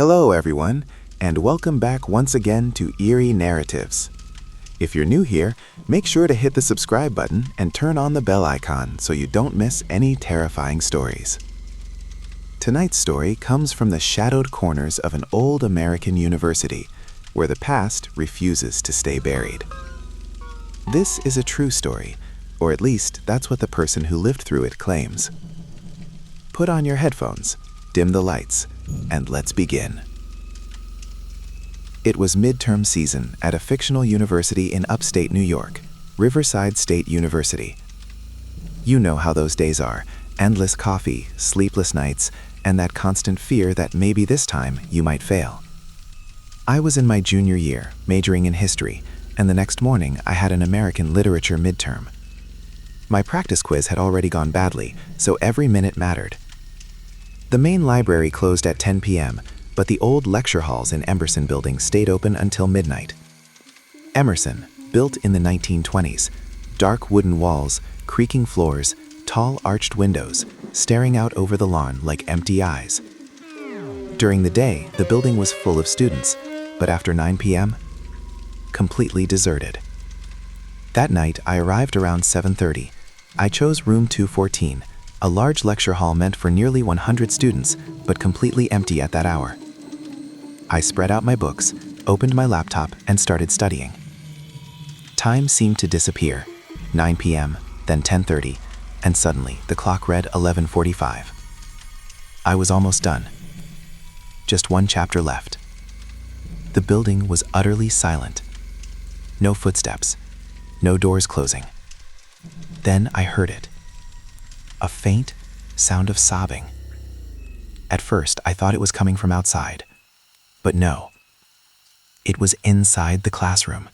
Hello everyone, and welcome back once again to Eerie Narratives. If you're new here, make sure to hit the subscribe button and turn on the bell icon so you don't miss any terrifying stories. Tonight's story comes from the shadowed corners of an old American university, where the past refuses to stay buried. This is a true story, or at least that's what the person who lived through it claims. Put on your headphones, dim the lights, and let's begin. It was midterm season at a fictional university in upstate New York, Riverside State University. You know how those days are: endless coffee, sleepless nights, and that constant fear that maybe this time you might fail. I was in my junior year, majoring in history, and the next morning I had an American literature midterm. My practice quiz had already gone badly, so every minute mattered. The main library closed at 10 p.m., but the old lecture halls in Emerson Building stayed open until midnight. Emerson, built in the 1920s, dark wooden walls, creaking floors, tall arched windows, staring out over the lawn like empty eyes. During the day, the building was full of students, but after 9 p.m., completely deserted. That night, I arrived around 7:30. I chose room 214, a large lecture hall meant for nearly 100 students, but completely empty at that hour. I spread out my books, opened my laptop, and started studying. Time seemed to disappear. 9 p.m., then 10:30, and suddenly the clock read 11:45. I was almost done. Just one chapter left. The building was utterly silent. No footsteps, no doors closing. Then I heard it. A faint sound of sobbing. At first, I thought it was coming from outside. But no, it was inside the classroom.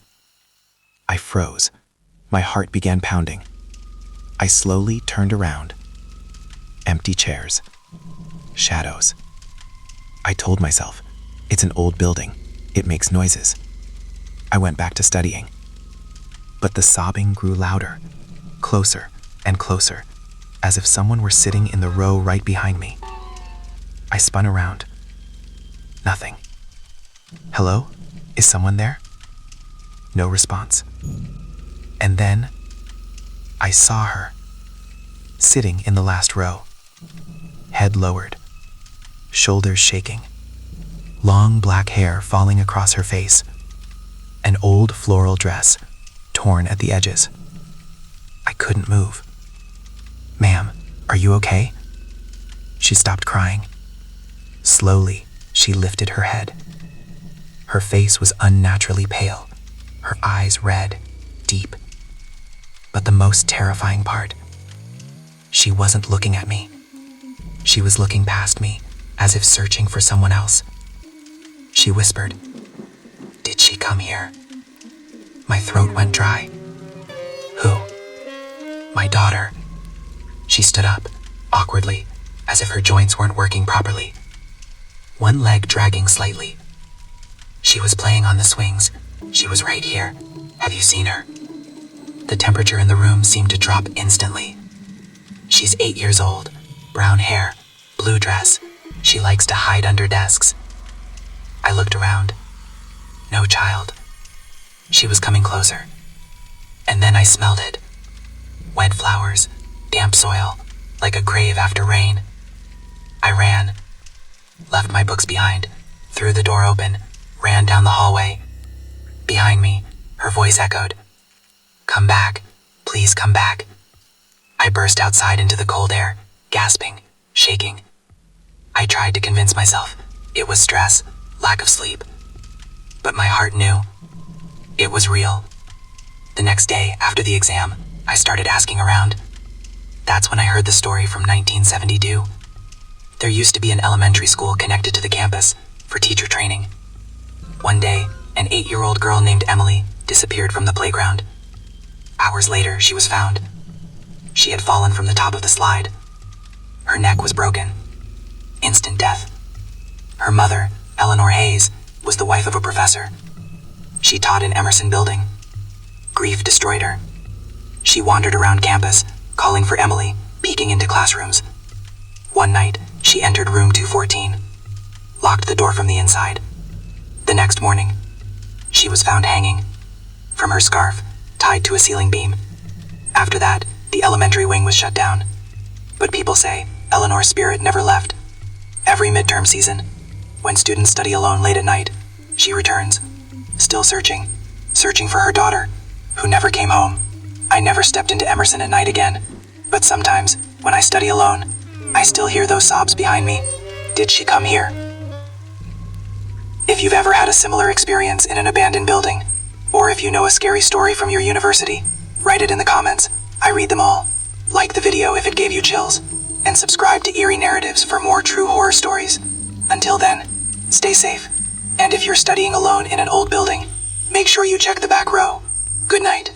I froze. My heart began pounding. I slowly turned around. Empty chairs. Shadows. I told myself, it's an old building. It makes noises. I went back to studying. But the sobbing grew louder, closer and closer, as if someone were sitting in the row right behind me. I spun around. Nothing. Hello? Is someone there? No response. And then I saw her, sitting in the last row, head lowered, shoulders shaking, long black hair falling across her face, an old floral dress torn at the edges. I couldn't move. "Ma'am, are you okay?" She stopped crying. Slowly, she lifted her head. Her face was unnaturally pale, her eyes red, deep. But the most terrifying part, she wasn't looking at me. She was looking past me, as if searching for someone else. She whispered, "Did she come here?" My throat went dry. "Who?" "My daughter." She stood up, awkwardly, as if her joints weren't working properly. One leg dragging slightly. "She was playing on the swings. She was right here. Have you seen her?" The temperature in the room seemed to drop instantly. "She's 8 years old, brown hair, blue dress. She likes to hide under desks." I looked around. No child. She was coming closer. And then I smelled it. Wet flowers, damp soil, like a grave after rain. I ran, left my books behind, threw the door open, ran down the hallway. Behind me, her voice echoed, "Come back, please come back." I burst outside into the cold air, gasping, shaking. I tried to convince myself it was stress, lack of sleep. But my heart knew. It was real. The next day, after the exam, I started asking around. That's when I heard the story from 1972. There used to be an elementary school connected to the campus for teacher training. One day, an 8-year-old girl named Emily disappeared from the playground. Hours later, she was found. She had fallen from the top of the slide. Her neck was broken. Instant death. Her mother, Eleanor Hayes, was the wife of a professor. She taught in Emerson Building. Grief destroyed her. She wandered around campus, calling for Emily, peeking into classrooms. One night, she entered room 214. locked the door from the inside. The next morning, she was found hanging from her scarf, tied to a ceiling beam. After that, the elementary wing was shut down. But people say Eleanor's spirit never left. Every midterm season, when students study alone late at night, she returns, still searching for her daughter, who never came home. I never stepped into Emerson at night again, but sometimes, when I study alone, I still hear those sobs behind me. Did she come here? If you've ever had a similar experience in an abandoned building, or if you know a scary story from your university, write it in the comments. I read them all. Like the video if it gave you chills, and subscribe to Eerie Narratives for more true horror stories. Until then, stay safe. And if you're studying alone in an old building, make sure you check the back row. Good night.